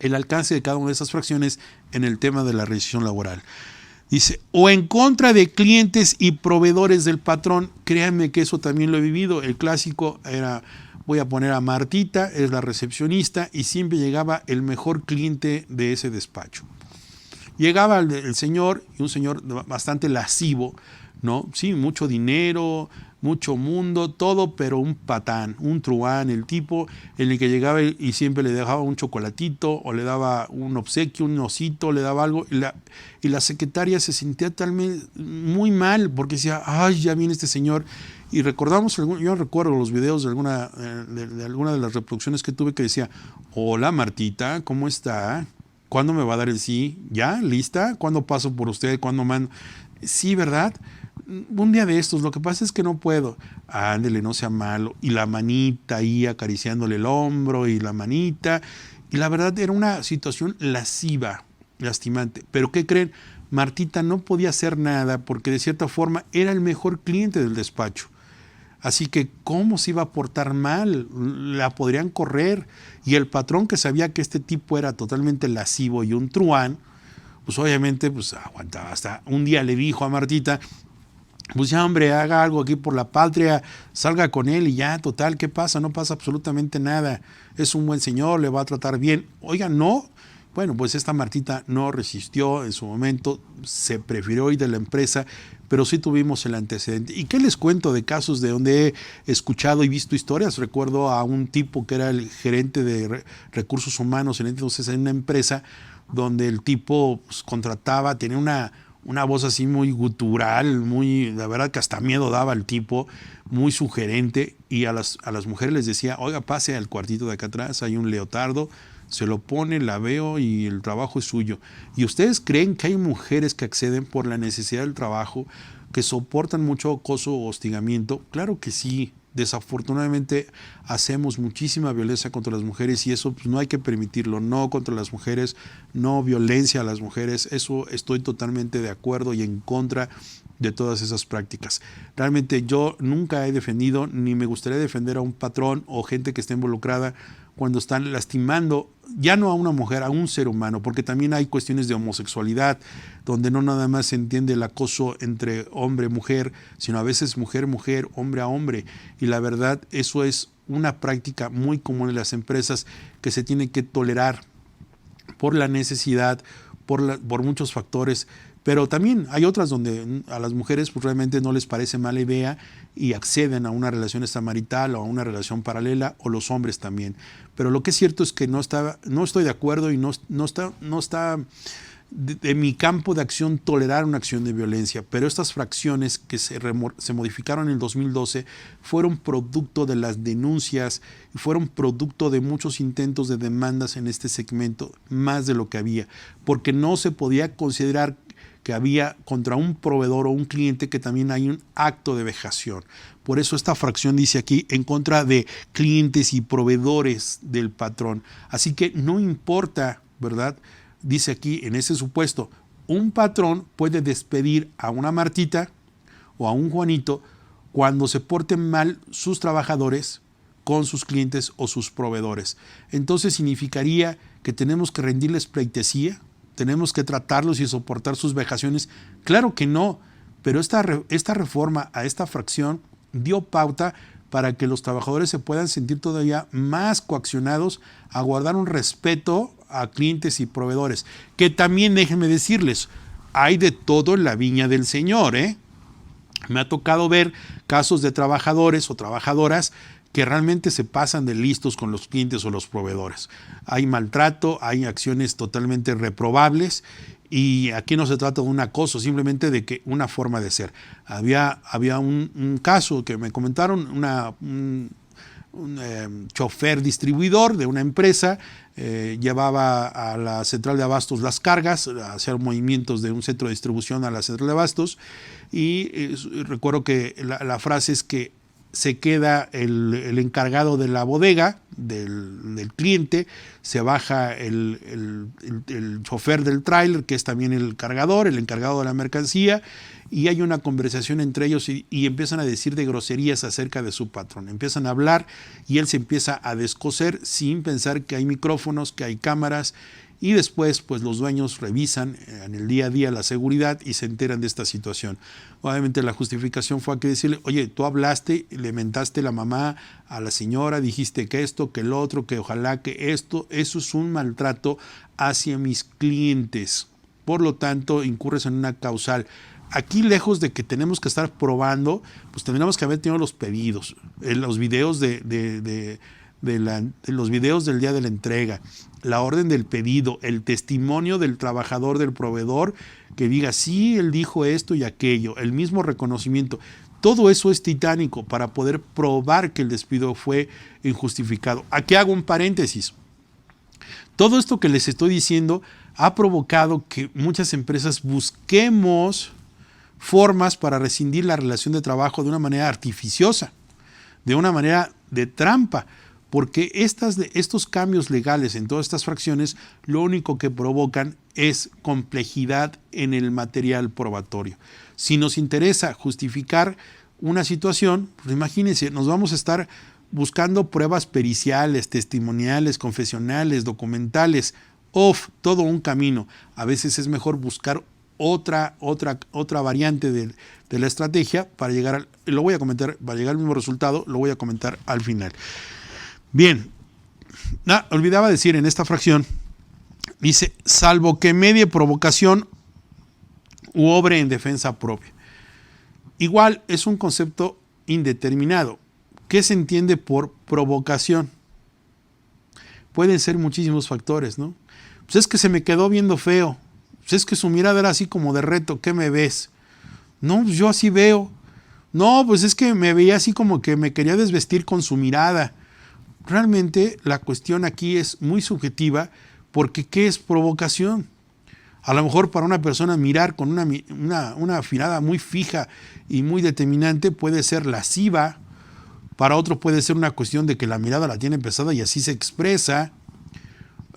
el alcance de cada una de esas fracciones en el tema de la rescisión laboral. Dice, o en contra de clientes y proveedores del patrón. Créanme que eso también lo he vivido. El clásico era, voy a poner a Martita, es la recepcionista, y siempre llegaba el mejor cliente de ese despacho. Llegaba el señor, y un señor bastante lascivo, ¿no? Sí, mucho dinero, mucho mundo, todo, pero un patán, un truán, el tipo en el que llegaba y siempre le dejaba un chocolatito o le daba un obsequio, un osito, le daba algo, y la secretaria se sentía talmente muy mal porque decía, ay, ya viene este señor. Y recordamos, yo recuerdo los videos de alguna de las reproducciones que tuve que decía, hola Martita, ¿cómo está? ¿Cuándo me va a dar el sí? ¿Ya? ¿Lista? ¿Cuándo paso por usted? ¿Cuándo mando? Sí, ¿verdad? Un día de estos, lo que pasa es que no puedo. Ándele, no sea malo. Y la manita ahí acariciándole el hombro y la manita. Y la verdad era una situación lasciva, lastimante. Pero ¿qué creen? Martita no podía hacer nada porque de cierta forma era el mejor cliente del despacho. Así que, ¿cómo se iba a portar mal? La podrían correr. Y el patrón, que sabía que este tipo era totalmente lascivo y un truán, pues obviamente pues aguantaba. Hasta un día le dijo a Martita, pues ya hombre, haga algo aquí por la patria, salga con él y ya, total, ¿qué pasa? No pasa absolutamente nada. Es un buen señor, le va a tratar bien. Oiga, no. Bueno, pues esta Martita no resistió en su momento, se prefirió ir de la empresa, pero sí tuvimos el antecedente. ¿Y qué les cuento de casos de donde he escuchado y visto historias? Recuerdo a un tipo que era el gerente de recursos humanos entonces en una empresa donde el tipo pues, contrataba, tenía una voz así muy gutural, muy, la verdad que hasta miedo daba el tipo, muy sugerente, y a las mujeres les decía, oiga, pase al cuartito de acá atrás, hay un leotardo, se lo pone, la veo y el trabajo es suyo. ¿Y ustedes creen que hay mujeres que acceden por la necesidad del trabajo, que soportan mucho acoso o hostigamiento? Claro que sí. Desafortunadamente hacemos muchísima violencia contra las mujeres y eso pues, no hay que permitirlo. No contra las mujeres, no violencia a las mujeres. Eso estoy totalmente de acuerdo y en contra de todas esas prácticas. Realmente yo nunca he defendido ni me gustaría defender a un patrón o gente que esté involucrada cuando están lastimando, ya no a una mujer, a un ser humano, porque también hay cuestiones de homosexualidad, donde no nada más se entiende el acoso entre hombre y mujer, sino a veces mujer, mujer, hombre a hombre. Y la verdad, eso es una práctica muy común en las empresas que se tiene que tolerar por la necesidad, por muchos factores. Pero también hay otras donde a las mujeres pues, realmente no les parece mala idea y acceden a una relación extramarital o a una relación paralela, o los hombres también. Pero lo que es cierto es que no estoy de acuerdo y no está de mi campo de acción tolerar una acción de violencia. Pero estas fracciones que se modificaron en el 2012 fueron producto de las denuncias y fueron producto de muchos intentos de demandas en este segmento, más de lo que había, porque no se podía considerar que había contra un proveedor o un cliente que también hay un acto de vejación. Por eso esta fracción dice aquí en contra de clientes y proveedores del patrón. Así que no importa, ¿verdad? Dice aquí en ese supuesto, un patrón puede despedir a una Martita o a un Juanito cuando se porten mal sus trabajadores con sus clientes o sus proveedores. Entonces significaría que tenemos que rendirles pleitesía, tenemos que tratarlos y soportar sus vejaciones. Claro que no, pero esta reforma a esta fracción dio pauta para que los trabajadores se puedan sentir todavía más coaccionados a guardar un respeto a clientes y proveedores. Que también, déjenme decirles, hay de todo en la viña del Señor, ¿eh? Me ha tocado ver casos de trabajadores o trabajadoras que realmente se pasan de listos con los clientes o los proveedores. Hay maltrato, hay acciones totalmente reprobables y aquí no se trata de un acoso, simplemente de que una forma de ser. Había un caso que me comentaron, un chofer distribuidor de una empresa llevaba a la central de abastos las cargas, a hacer movimientos de un centro de distribución a la central de abastos y recuerdo que la frase es que se queda el encargado de la bodega del cliente, se baja el chofer del tráiler, que es también el cargador, el encargado de la mercancía, y hay una conversación entre ellos y empiezan a decir de groserías acerca de su patrón. Empiezan a hablar y él se empieza a descoser sin pensar que hay micrófonos, que hay cámaras, y después pues los dueños revisan en el día a día la seguridad y se enteran de esta situación. Obviamente la justificación fue que decirle, oye, tú hablaste, le mentaste la mamá a la señora, dijiste que esto, que el otro, que ojalá que esto, eso es un maltrato hacia mis clientes. Por lo tanto, incurres en una causal. Aquí, lejos de que tenemos que estar probando, pues tendríamos que haber tenido los pedidos, los videos los videos del día de la entrega, la orden del pedido, el testimonio del trabajador, del proveedor, que diga, sí, él dijo esto y aquello, el mismo reconocimiento. Todo eso es titánico para poder probar que el despido fue injustificado. Aquí hago un paréntesis. Todo esto que les estoy diciendo ha provocado que muchas empresas busquemos formas para rescindir la relación de trabajo de una manera artificiosa, de una manera de trampa, porque estos cambios legales en todas estas fracciones lo único que provocan es complejidad en el material probatorio. Si nos interesa justificar una situación, pues imagínense, nos vamos a estar buscando pruebas periciales, testimoniales, confesionales, documentales, todo un camino. A veces es mejor buscar otra variante de la estrategia para llegar al mismo resultado, lo voy a comentar al final. Bien, olvidaba decir en esta fracción, dice, salvo que medie provocación u obre en defensa propia. Igual es un concepto indeterminado. ¿Qué se entiende por provocación? Pueden ser muchísimos factores, ¿no? Pues es que se me quedó viendo feo. Pues es que su mirada era así como de reto. ¿Qué me ves? No, pues yo así veo. No, pues es que me veía así como que me quería desvestir con su mirada. Realmente la cuestión aquí es muy subjetiva porque ¿qué es provocación? A lo mejor para una persona mirar con una mirada muy fija y muy determinante puede ser lasciva. Para otro puede ser una cuestión de que la mirada la tiene pesada y así se expresa.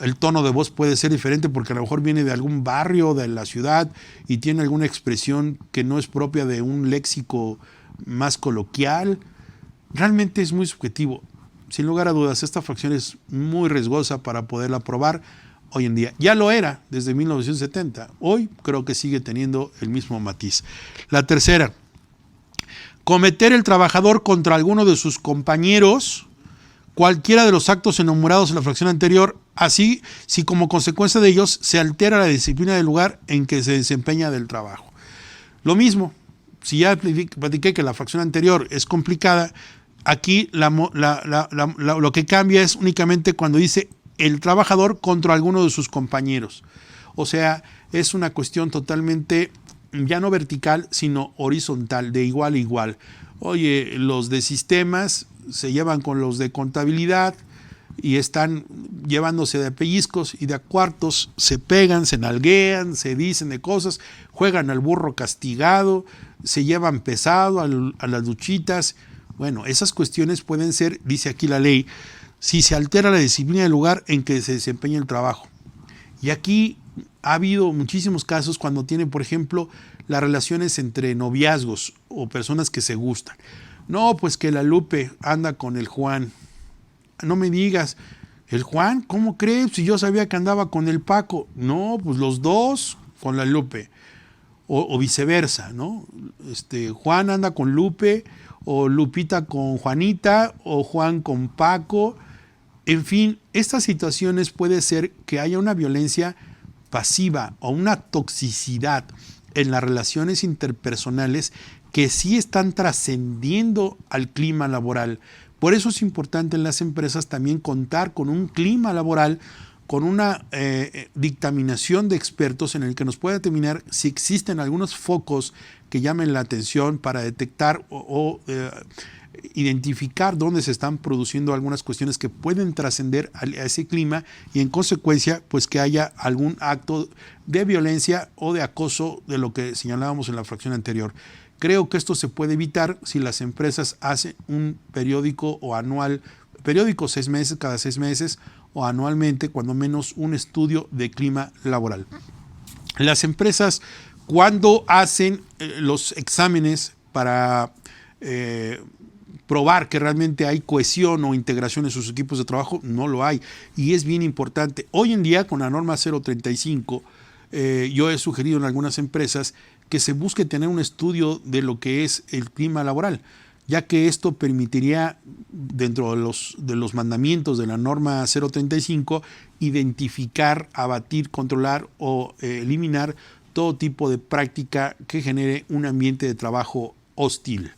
El tono de voz puede ser diferente porque a lo mejor viene de algún barrio de la ciudad y tiene alguna expresión que no es propia de un léxico más coloquial. Realmente es muy subjetivo. Sin lugar a dudas, esta fracción es muy riesgosa para poderla probar hoy en día. Ya lo era desde 1970. Hoy creo que sigue teniendo el mismo matiz. La tercera, cometer el trabajador contra alguno de sus compañeros cualquiera de los actos enumerados en la fracción anterior, así si como consecuencia de ellos se altera la disciplina del lugar en que se desempeña del trabajo. Lo mismo, si ya platiqué que la fracción anterior es complicada, aquí lo que cambia es únicamente cuando dice el trabajador contra alguno de sus compañeros. O sea, es una cuestión totalmente ya no vertical, sino horizontal, de igual a igual. Oye, los de sistemas se llevan con los de contabilidad y están llevándose de pellizcos y de a cuartos, se pegan, se nalguean, se dicen de cosas, juegan al burro castigado, se llevan pesado a las luchitas. Bueno, esas cuestiones pueden ser, dice aquí la ley, si se altera la disciplina del lugar en que se desempeña el trabajo. Y aquí ha habido muchísimos casos cuando tiene, por ejemplo, las relaciones entre noviazgos o personas que se gustan. No, pues que la Lupe anda con el Juan. No me digas, ¿el Juan? ¿Cómo crees? Si yo sabía que andaba con el Paco. No, pues los dos con la Lupe. O viceversa, ¿no? Juan anda con Lupe, o Lupita con Juanita, o Juan con Paco. En fin, estas situaciones puede ser que haya una violencia pasiva o una toxicidad en las relaciones interpersonales que sí están trascendiendo al clima laboral. Por eso es importante en las empresas también contar con un clima laboral, con una dictaminación de expertos en el que nos pueda determinar si existen algunos focos que llamen la atención para detectar o identificar dónde se están produciendo algunas cuestiones que pueden trascender a ese clima y en consecuencia pues que haya algún acto de violencia o de acoso de lo que señalábamos en la fracción anterior. Creo que esto se puede evitar si las empresas hacen un periódico o anual, periódico 6 meses, cada 6 meses o anualmente, cuando menos un estudio de clima laboral. Las empresas Cuando hacen los exámenes para probar que realmente hay cohesión o integración en sus equipos de trabajo, no lo hay. Y es bien importante. Hoy en día, con la norma 035, yo he sugerido en algunas empresas que se busque tener un estudio de lo que es el clima laboral, ya que esto permitiría, dentro de los mandamientos de la norma 035, identificar, abatir, controlar o eliminar todo tipo de práctica que genere un ambiente de trabajo hostil.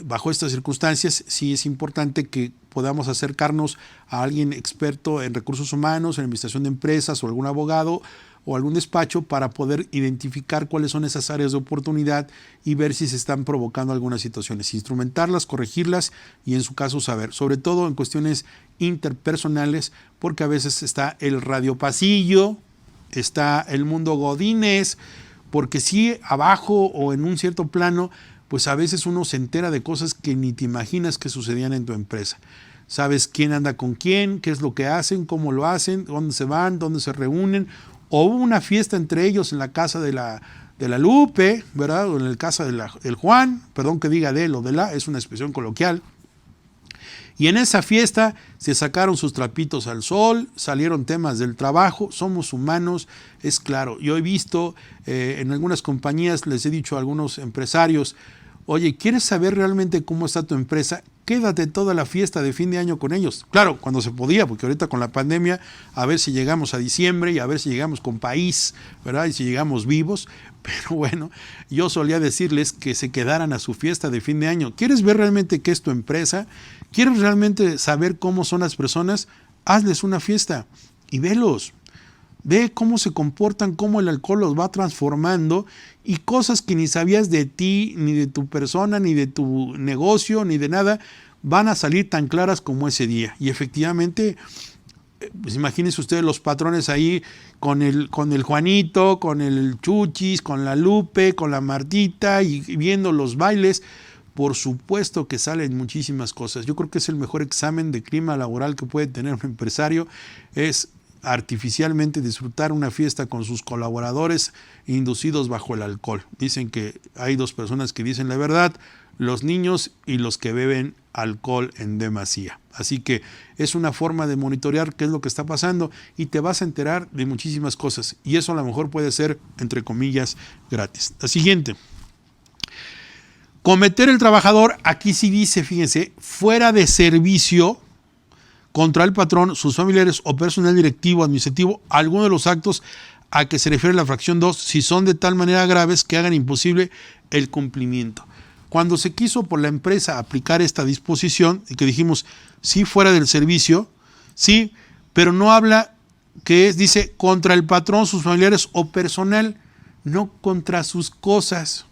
Bajo estas circunstancias, sí es importante que podamos acercarnos a alguien experto en recursos humanos, en administración de empresas o algún abogado o algún despacho para poder identificar cuáles son esas áreas de oportunidad y ver si se están provocando algunas situaciones, instrumentarlas, corregirlas y en su caso saber, sobre todo en cuestiones interpersonales, porque a veces está el radiopasillo, está el mundo godínez, porque sí abajo o en un cierto plano, pues a veces uno se entera de cosas que ni te imaginas que sucedían en tu empresa. Sabes quién anda con quién, qué es lo que hacen, cómo lo hacen, dónde se van, dónde se reúnen. O hubo una fiesta entre ellos en la casa de la Lupe, ¿verdad? O en el casa del Juan, perdón que diga de él o de la, es una expresión coloquial. Y en esa fiesta se sacaron sus trapitos al sol, salieron temas del trabajo, somos humanos, es claro. Yo he visto en algunas compañías, les he dicho a algunos empresarios, oye, ¿quieres saber realmente cómo está tu empresa? Quédate toda la fiesta de fin de año con ellos. Claro, cuando se podía, porque ahorita con la pandemia, a ver si llegamos a diciembre y a ver si llegamos con país, ¿verdad? Y si llegamos vivos. Pero bueno, yo solía decirles que se quedaran a su fiesta de fin de año. ¿Quieres ver realmente qué es tu empresa? ¿Quieres realmente saber cómo son las personas? Hazles una fiesta y velos. Ve cómo se comportan, cómo el alcohol los va transformando y cosas que ni sabías de ti, ni de tu persona, ni de tu negocio, ni de nada, van a salir tan claras como ese día. Y efectivamente, pues imagínense ustedes los patrones ahí con el Juanito, con el Chuchis, con la Lupe, con la Martita y viendo los bailes. Por supuesto que salen muchísimas cosas. Yo creo que es el mejor examen de clima laboral que puede tener un empresario, es artificialmente disfrutar una fiesta con sus colaboradores inducidos bajo el alcohol. Dicen que hay dos personas que dicen la verdad, los niños y los que beben alcohol en demasía. Así que es una forma de monitorear qué es lo que está pasando y te vas a enterar de muchísimas cosas y eso a lo mejor puede ser, entre comillas, gratis. La siguiente. Cometer el trabajador, aquí sí dice, fíjense, fuera de servicio contra el patrón, sus familiares o personal directivo, administrativo, alguno de los actos a que se refiere la fracción 2, si son de tal manera graves que hagan imposible el cumplimiento. Cuando se quiso por la empresa aplicar esta disposición, y que dijimos, sí fuera del servicio, sí, pero no habla que es, dice, contra el patrón, sus familiares o personal, no contra sus cosas.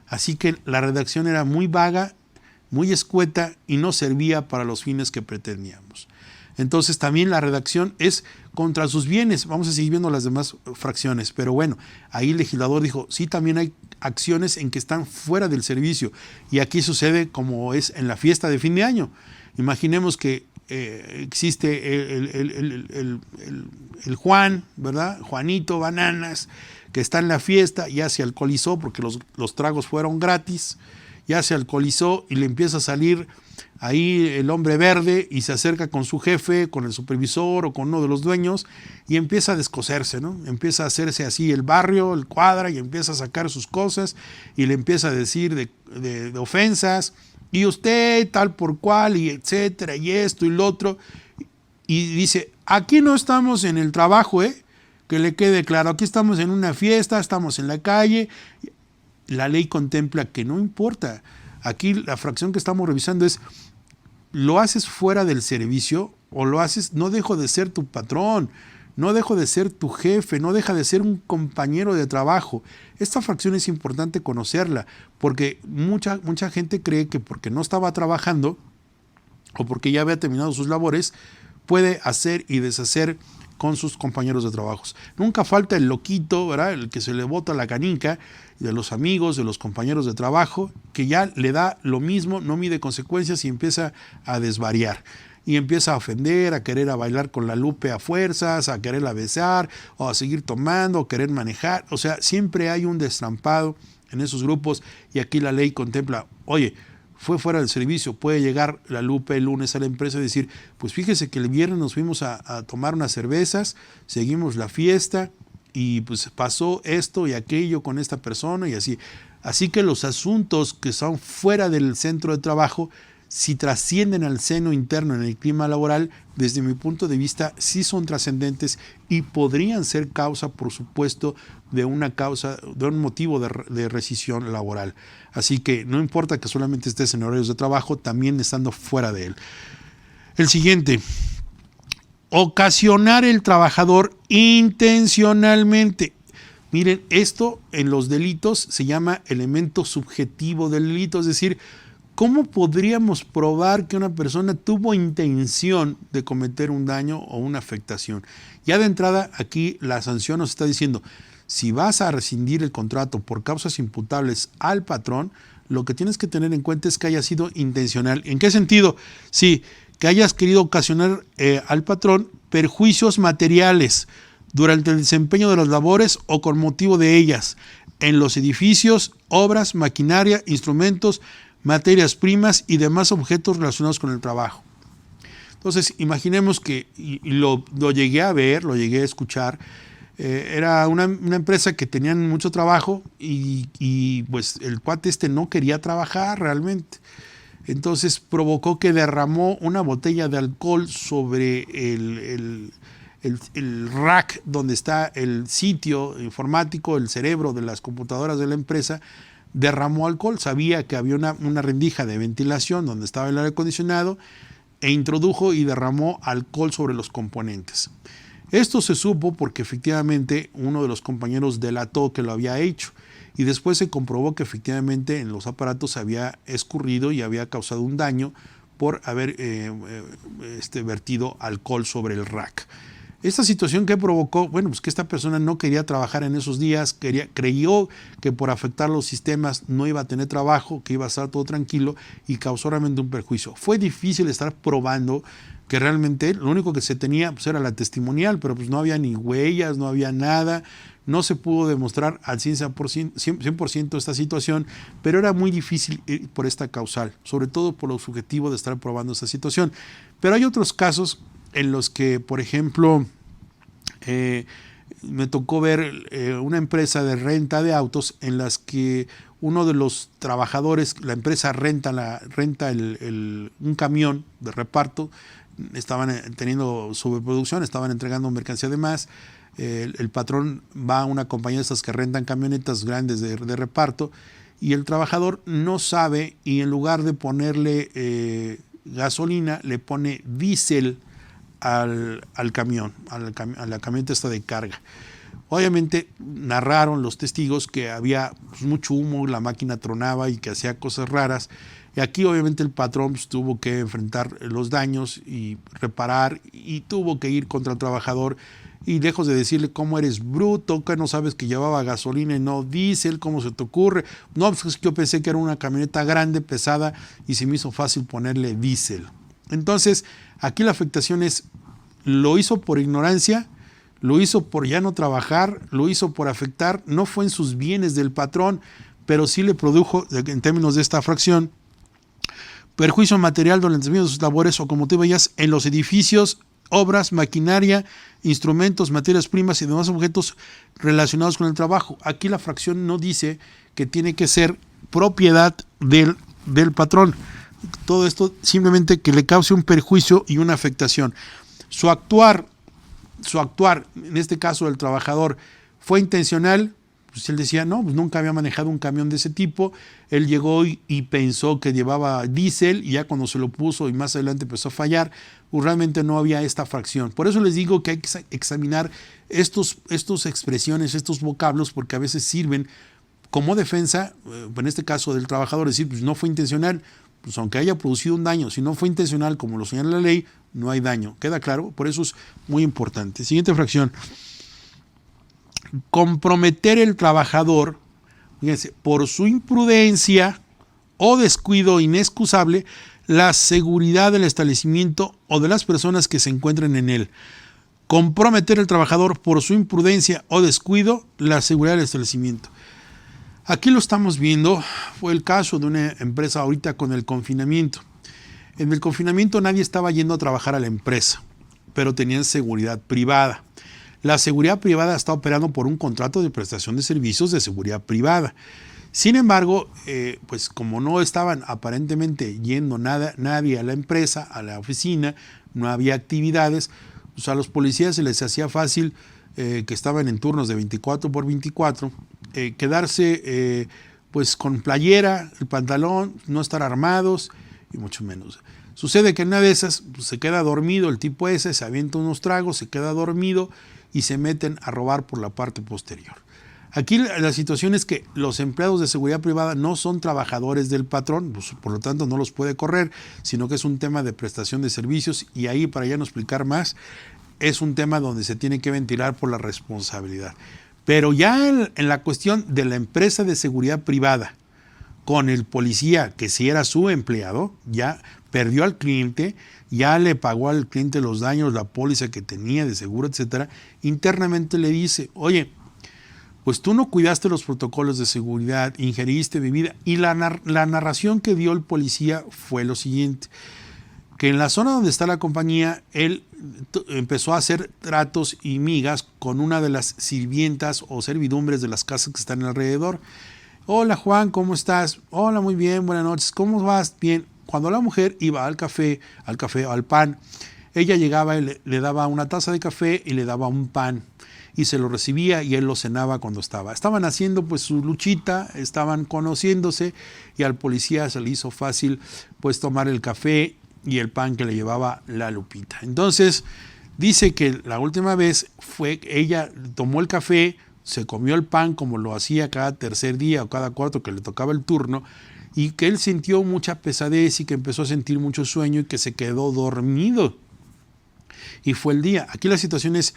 Así que la redacción era muy vaga, muy escueta y no servía para los fines que pretendíamos. Entonces también la redacción es contra sus bienes. Vamos a seguir viendo las demás fracciones, pero bueno, ahí el legislador dijo, sí, también hay acciones en que están fuera del servicio y aquí sucede como es en la fiesta de fin de año. Imaginemos que existe el Juan, ¿verdad? Juanito Bananas, que está en la fiesta, ya se alcoholizó porque los tragos fueron gratis, ya se alcoholizó y le empieza a salir ahí el hombre verde y se acerca con su jefe, con el supervisor o con uno de los dueños y empieza a descoserse, ¿no? Empieza a hacerse así el barrio, el cuadra y empieza a sacar sus cosas y le empieza a decir de ofensas y usted tal por cual y etcétera y esto y lo otro y dice, aquí no estamos en el trabajo, que le quede claro, aquí estamos en una fiesta, estamos en la calle. La ley contempla que no importa. Aquí la fracción que estamos revisando es, ¿lo haces fuera del servicio o lo haces? No dejo de ser tu patrón, no dejo de ser tu jefe, no deja de ser un compañero de trabajo. Esta fracción es importante conocerla porque mucha gente cree que porque no estaba trabajando o porque ya había terminado sus labores, puede hacer y deshacer con sus compañeros de trabajo. Nunca falta el loquito, ¿verdad? El que se le bota la canica, de los amigos, de los compañeros de trabajo, que ya le da lo mismo, no mide consecuencias y empieza a desvariar. y empieza a ofender, a querer a bailar con la Lupe a fuerzas, a quererla besar, o a seguir tomando, o querer manejar. O sea, siempre hay un destrampado en esos grupos, y aquí la ley contempla, oye, fue fuera del servicio, puede llegar la Lupe el lunes a la empresa y decir, pues fíjese que el viernes nos fuimos a tomar unas cervezas, seguimos la fiesta, y pues pasó esto y aquello con esta persona y así. Así que los asuntos que son fuera del centro de trabajo, si trascienden al seno interno en el clima laboral, desde mi punto de vista sí son trascendentes y podrían ser causa, por supuesto, de un motivo de rescisión laboral. Así que no importa que solamente estés en horarios de trabajo, también estando fuera de él. El siguiente: ocasionar el trabajador intencionalmente. Miren, esto en los delitos se llama elemento subjetivo del delito, es decir, ¿cómo podríamos probar que una persona tuvo intención de cometer un daño o una afectación? Ya de entrada, aquí la sanción nos está diciendo, si vas a rescindir el contrato por causas imputables al patrón, lo que tienes que tener en cuenta es que haya sido intencional. ¿En qué sentido? Sí, que hayas querido ocasionar al patrón perjuicios materiales durante el desempeño de las labores o con motivo de ellas, en los edificios, obras, maquinaria, instrumentos, materias primas y demás objetos relacionados con el trabajo. Entonces, imaginemos que, y lo llegué a ver, lo llegué a escuchar, era una empresa que tenían mucho trabajo y pues el cuate no quería trabajar realmente. Entonces provocó que derramó una botella de alcohol sobre el rack donde está el sitio informático, el cerebro de las computadoras de la empresa. Derramó alcohol, sabía que había una rendija de ventilación donde estaba el aire acondicionado e introdujo y derramó alcohol sobre los componentes. Esto se supo porque efectivamente uno de los compañeros delató que lo había hecho y después se comprobó que efectivamente en los aparatos había escurrido y había causado un daño por haber vertido alcohol sobre el rack. Esta situación que provocó, bueno, pues que esta persona no quería trabajar en esos días, creyó que por afectar los sistemas no iba a tener trabajo, que iba a estar todo tranquilo y causó realmente un perjuicio. Fue difícil estar probando que realmente lo único que se tenía pues era la testimonial, pero pues no había ni huellas, no había nada, no se pudo demostrar al 100% esta situación, pero era muy difícil por esta causal, sobre todo por lo subjetivo de estar probando esta situación. Pero hay otros casos en los que, por ejemplo, me tocó ver una empresa de renta de autos en las que uno de los trabajadores, la empresa renta un camión de reparto, estaban teniendo sobreproducción, estaban entregando mercancía de más. El patrón va a una compañía de estas que rentan camionetas grandes de reparto y el trabajador no sabe y en lugar de ponerle gasolina le pone diésel al camión, a la camioneta esta de carga. Obviamente narraron los testigos que había pues, mucho humo, la máquina tronaba y que hacía cosas raras. Y aquí obviamente el patrón pues, tuvo que enfrentar los daños y reparar y tuvo que ir contra el trabajador y lejos de decirle cómo eres bruto, que no sabes que llevaba gasolina y no diésel, cómo se te ocurre. No, pues yo pensé que era una camioneta grande, pesada y se me hizo fácil ponerle diésel. Entonces aquí la afectación es, lo hizo por ignorancia, lo hizo por ya no trabajar, lo hizo por afectar, no fue en sus bienes del patrón, pero sí le produjo, en términos de esta fracción, perjuicio material durante el desempeño de sus labores o como te veías en los edificios, obras, maquinaria, instrumentos, materias primas y demás objetos relacionados con el trabajo. Aquí la fracción no dice que tiene que ser propiedad del patrón. Todo esto simplemente que le cause un perjuicio y una afectación. Su actuar, en este caso del trabajador, fue intencional. Pues él decía, no, pues nunca había manejado un camión de ese tipo. Él llegó y pensó que llevaba diésel y ya cuando se lo puso y más adelante empezó a fallar, pues realmente no había esta fracción. Por eso les digo que hay que examinar estas expresiones, estos vocablos, porque a veces sirven como defensa, en este caso del trabajador, decir, pues no fue intencional. Pues aunque haya producido un daño, si no fue intencional como lo señala la ley, no hay daño. ¿Queda claro? Por eso es muy importante. Siguiente fracción. Comprometer el trabajador, fíjense, por su imprudencia o descuido inexcusable, la seguridad del establecimiento o de las personas que se encuentren en él. Comprometer al trabajador por su imprudencia o descuido, la seguridad del establecimiento. Aquí lo estamos viendo, fue el caso de una empresa ahorita con el confinamiento. En el confinamiento nadie estaba yendo a trabajar a la empresa, pero tenían seguridad privada. La seguridad privada está operando por un contrato de prestación de servicios de seguridad privada. Sin embargo, pues como no estaban aparentemente yendo nadie a la empresa, a la oficina, no había actividades, pues a los policías se les hacía fácil, que estaban en turnos de 24x24, quedarse pues con playera, el pantalón, no estar armados y mucho menos. Sucede que en una de esas pues, se queda dormido el tipo ese, se avienta unos tragos, se queda dormido y se meten a robar por la parte posterior. Aquí la situación es que los empleados de seguridad privada no son trabajadores del patrón, pues, por lo tanto no los puede correr, sino que es un tema de prestación de servicios y ahí, para ya no explicar más, es un tema donde se tiene que ventilar por la responsabilidad. Pero ya en la cuestión de la empresa de seguridad privada con el policía, que si era su empleado, ya perdió al cliente, ya le pagó al cliente los daños, la póliza que tenía de seguro, etcétera, internamente le dice, oye, pues tú no cuidaste los protocolos de seguridad, ingeriste bebida, y la narración que dio el policía fue lo siguiente, que en la zona donde está la compañía, él empezó a hacer tratos y migas con una de las sirvientas o servidumbres de las casas que están alrededor. Hola Juan, ¿cómo estás? Hola, muy bien, buenas noches, ¿cómo vas? Bien. Cuando la mujer iba al café o al pan, ella llegaba y le daba una taza de café y le daba un pan y se lo recibía y él lo cenaba cuando estaba. Estaban haciendo pues su luchita, estaban conociéndose y al policía se le hizo fácil pues tomar el café y el pan que le llevaba la Lupita. Entonces dice que la última vez fue ella tomó el café, se comió el pan como lo hacía cada tercer día o cada cuarto que le tocaba el turno, y que él sintió mucha pesadez y que empezó a sentir mucho sueño y que se quedó dormido. Y fue el día. Aquí la situación es,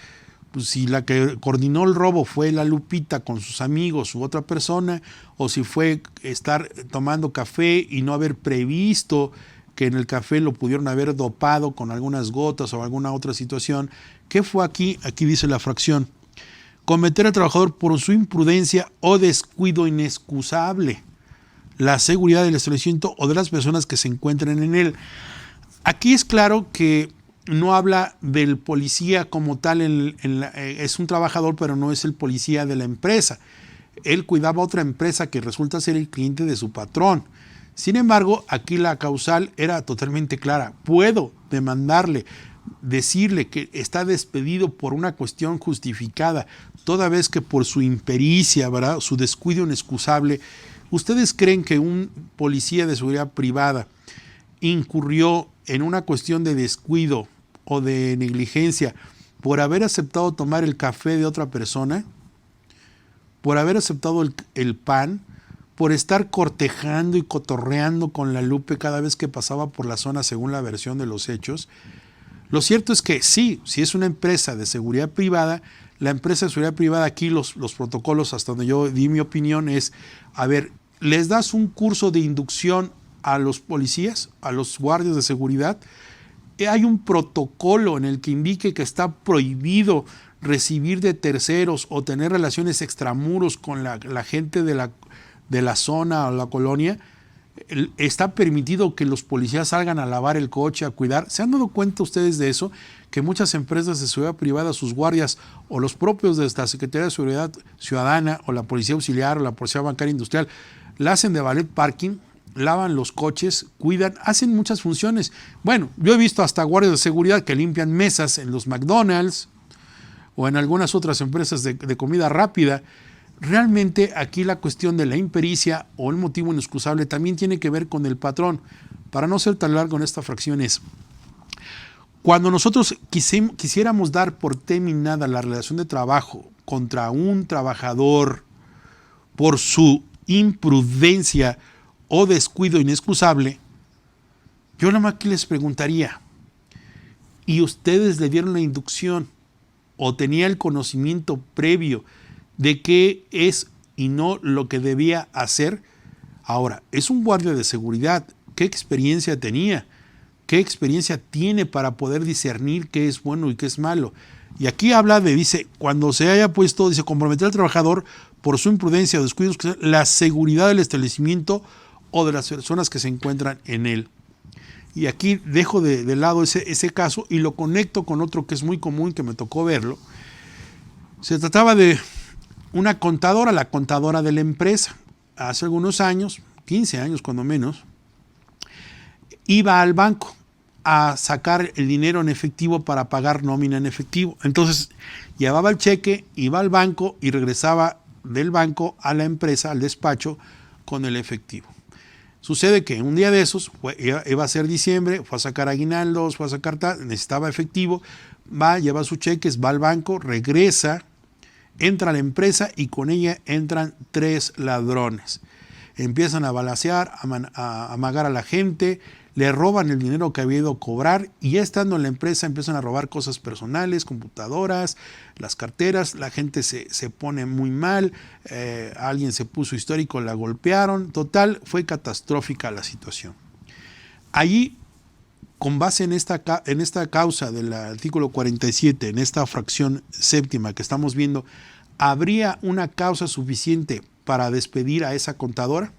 pues, si la que coordinó el robo fue la Lupita con sus amigos u otra persona, o si fue estar tomando café y no haber previsto que en el café lo pudieron haber dopado con algunas gotas o alguna otra situación. ¿Qué fue aquí? Aquí dice la fracción. Cometer al trabajador por su imprudencia o descuido inexcusable la seguridad del establecimiento o de las personas que se encuentren en él. Aquí es claro que no habla del policía como tal, es un trabajador, pero no es el policía de la empresa. Él cuidaba a otra empresa que resulta ser el cliente de su patrón. Sin embargo, aquí la causal era totalmente clara. Puedo demandarle, decirle que está despedido por una cuestión justificada, toda vez que por su impericia, ¿verdad?, su descuido inexcusable. ¿Ustedes creen que un policía de seguridad privada incurrió en una cuestión de descuido o de negligencia por haber aceptado tomar el café de otra persona? ¿Por haber aceptado el pan? ¿Por estar cortejando y cotorreando con la Lupe cada vez que pasaba por la zona según la versión de los hechos? Lo cierto es que sí, si es una empresa de seguridad privada, la empresa de seguridad privada aquí los protocolos, hasta donde yo di mi opinión, es, a ver, les das un curso de inducción a los policías, a los guardias de seguridad. Hay un protocolo en el que indique que está prohibido recibir de terceros o tener relaciones extramuros con la gente de la zona o la colonia. Está permitido que los policías salgan a lavar el coche, a cuidar. ¿Se han dado cuenta ustedes de eso? Que muchas empresas de seguridad privada, sus guardias o los propios de esta Secretaría de Seguridad Ciudadana o la Policía Auxiliar o la Policía Bancaria Industrial la hacen de valet parking, lavan los coches, cuidan, hacen muchas funciones. Bueno, yo he visto hasta guardias de seguridad que limpian mesas en los McDonald's o en algunas otras empresas de comida rápida. Realmente aquí la cuestión de la impericia o el motivo inexcusable también tiene que ver con el patrón. Para no ser tan largo en esta fracción es, cuando nosotros quisiéramos dar por terminada la relación de trabajo contra un trabajador por su imprudencia o descuido inexcusable, yo nada más que les preguntaría, ¿y ustedes le dieron la inducción o tenía el conocimiento previo de qué es y no lo que debía hacer? Ahora, es un guardia de seguridad qué experiencia tenía, qué experiencia tiene para poder discernir qué es bueno y qué es malo. Y aquí habla de, dice, cuando se haya puesto, dice, comprometer al trabajador por su imprudencia o descuidos, la seguridad del establecimiento o de las personas que se encuentran en él. Y aquí dejo de lado ese caso y lo conecto con otro que es muy común, que me tocó verlo. Se trataba de una contadora, la contadora de la empresa. Hace algunos años, 15 años cuando menos, iba al banco a sacar el dinero en efectivo para pagar nómina en efectivo. Entonces llevaba el cheque, iba al banco y regresaba del banco a la empresa, al despacho, con el efectivo. Sucede que un día de esos, iba a ser diciembre, fue a sacar aguinaldos, fue a sacar necesitaba efectivo, va, lleva sus cheques, va al banco, regresa, entra a la empresa y con ella entran 3 ladrones. Empiezan a balacear, a amagar a la gente, le roban el dinero que había ido a cobrar y ya estando en la empresa empiezan a robar cosas personales, computadoras, las carteras, la gente se pone muy mal, alguien se puso histérico, la golpearon, total, fue catastrófica la situación. Allí, con base en esta causa del artículo 47, en esta fracción séptima que estamos viendo, ¿habría una causa suficiente para despedir a esa contadora?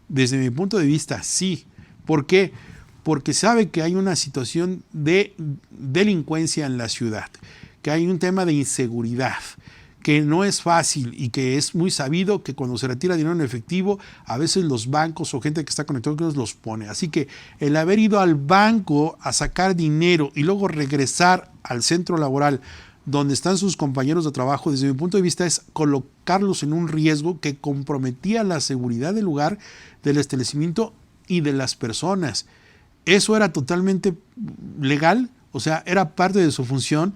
Desde mi punto de vista, sí. ¿Por qué? Porque sabe que hay una situación de delincuencia en la ciudad, que hay un tema de inseguridad, que no es fácil y que es muy sabido que cuando se retira dinero en efectivo, a veces los bancos o gente que está conectada con ellos los pone. Así que el haber ido al banco a sacar dinero y luego regresar al centro laboral donde están sus compañeros de trabajo, desde mi punto de vista, es colocarlos en un riesgo que comprometía la seguridad del lugar, del establecimiento y de las personas. Eso era totalmente legal, o sea, era parte de su función.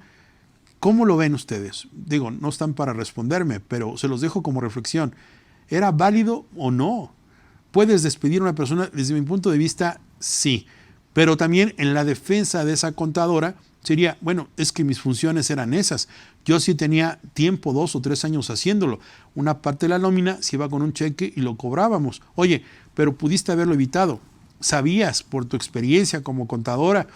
¿Cómo lo ven ustedes? Digo, no están para responderme, pero se los dejo como reflexión. ¿Era válido o no? ¿Puedes despedir a una persona? Desde mi punto de vista, sí. Pero también en la defensa de esa contadora sería, bueno, es que mis funciones eran esas. Yo sí tenía tiempo, 2 o 3 años haciéndolo. Una parte de la nómina se iba con un cheque y lo cobrábamos. Oye, pero pudiste haberlo evitado. Sabías por tu experiencia como contadora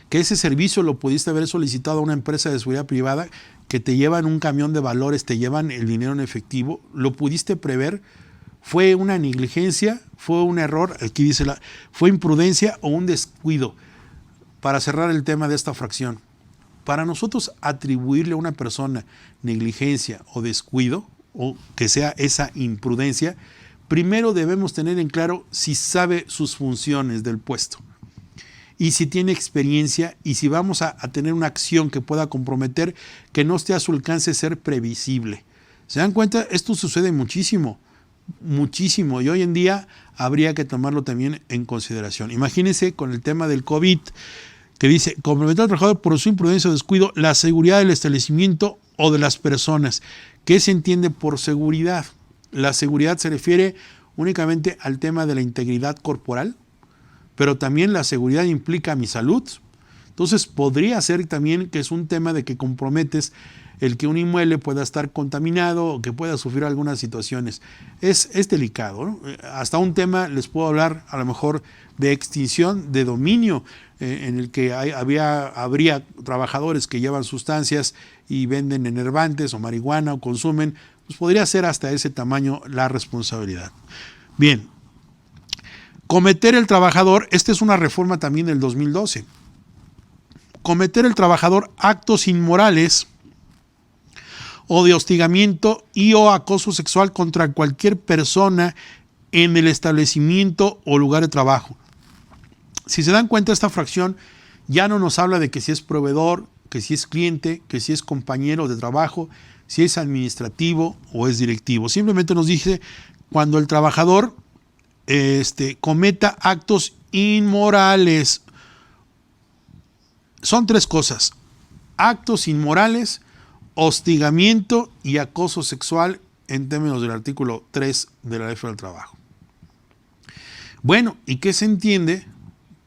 que ese servicio lo pudiste haber solicitado a una empresa de seguridad privada que te llevan un camión de valores, te llevan el dinero en efectivo, lo pudiste prever. ¿Fue una negligencia? ¿Fue un error? Aquí dice ¿fue imprudencia o un descuido? Para cerrar el tema de esta fracción, para nosotros atribuirle a una persona negligencia o descuido, o que sea esa imprudencia, primero debemos tener en claro si sabe sus funciones del puesto y si tiene experiencia y si vamos a tener una acción que pueda comprometer, que no esté a su alcance ser previsible. ¿Se dan cuenta? Esto sucede muchísimo, muchísimo, y hoy en día habría que tomarlo también en consideración. Imagínense con el tema del COVID, que dice, comprometer al trabajador por su imprudencia o descuido la seguridad del establecimiento o de las personas. ¿Qué se entiende por seguridad? La seguridad se refiere únicamente al tema de la integridad corporal, pero también la seguridad implica mi salud. Entonces podría ser también que es un tema de que comprometes el que un inmueble pueda estar contaminado o que pueda sufrir algunas situaciones. Es delicado, ¿no? Hasta un tema les puedo hablar a lo mejor de extinción de dominio, en el que habría trabajadores que llevan sustancias y venden enervantes o marihuana o consumen, pues podría ser hasta ese tamaño la responsabilidad. Bien, cometer el trabajador, esta es una reforma también del 2012, cometer el trabajador actos inmorales o de hostigamiento y o acoso sexual contra cualquier persona en el establecimiento o lugar de trabajo. Si se dan cuenta, esta fracción ya no nos habla de que si es proveedor, que si es cliente, que si es compañero de trabajo, si es administrativo o es directivo. Simplemente nos dice cuando el trabajador cometa actos inmorales. Son 3 cosas: actos inmorales, hostigamiento y acoso sexual en términos del artículo 3 de la Ley Federal del Trabajo. Bueno, ¿y qué se entiende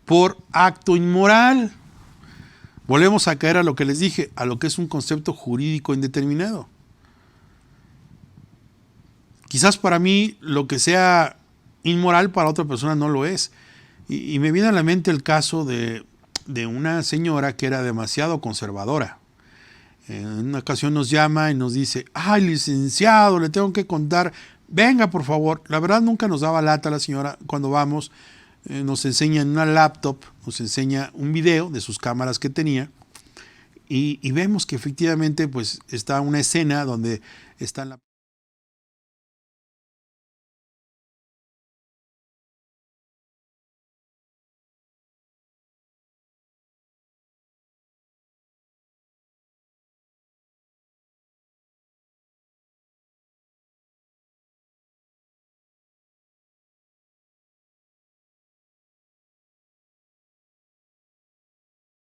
por acto inmoral? Volvemos a caer a lo que les dije, a lo que es un concepto jurídico indeterminado. Quizás para mí lo que sea inmoral, para otra persona no lo es. Y me viene a la mente el caso de una señora que era demasiado conservadora. En una ocasión nos llama y nos dice: ay, licenciado, le tengo que contar, venga por favor. La verdad nunca nos daba lata la señora. Cuando vamos, nos enseña en una laptop, nos enseña un video de sus cámaras que tenía, y vemos que efectivamente pues está una escena donde está en la